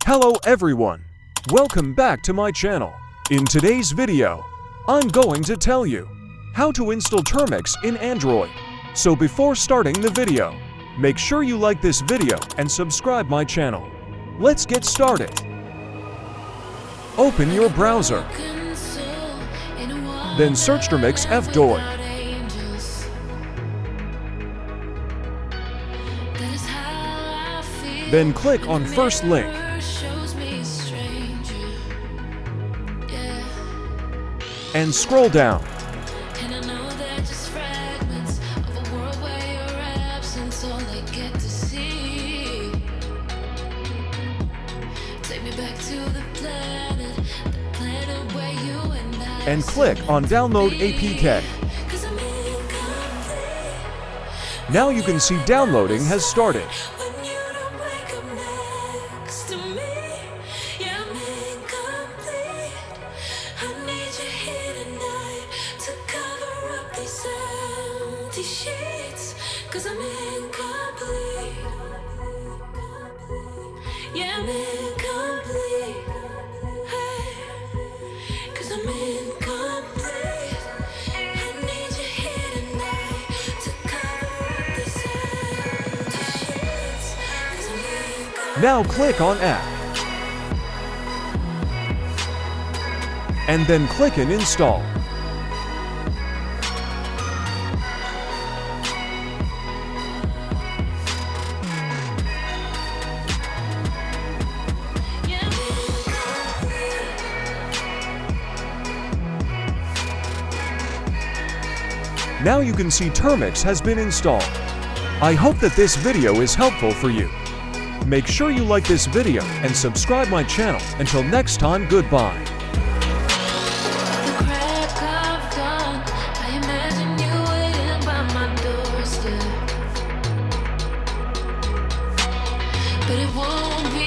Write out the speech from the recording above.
Hello everyone, welcome back to my channel. In today's video, I'm going to tell you how to install Termux in Android. So before starting the video, make sure you like this video and subscribe my channel. Let's get started. Open your browser, then search Termux fdroid. Then click on first link. And scroll down. And click on Download APK. Now you can see downloading has started. Now click on App. And then click in Install. Now you can see Termux has been installed. I hope that this video is helpful for you. Make sure you like this video and subscribe my channel. Until next time, goodbye. But it won't be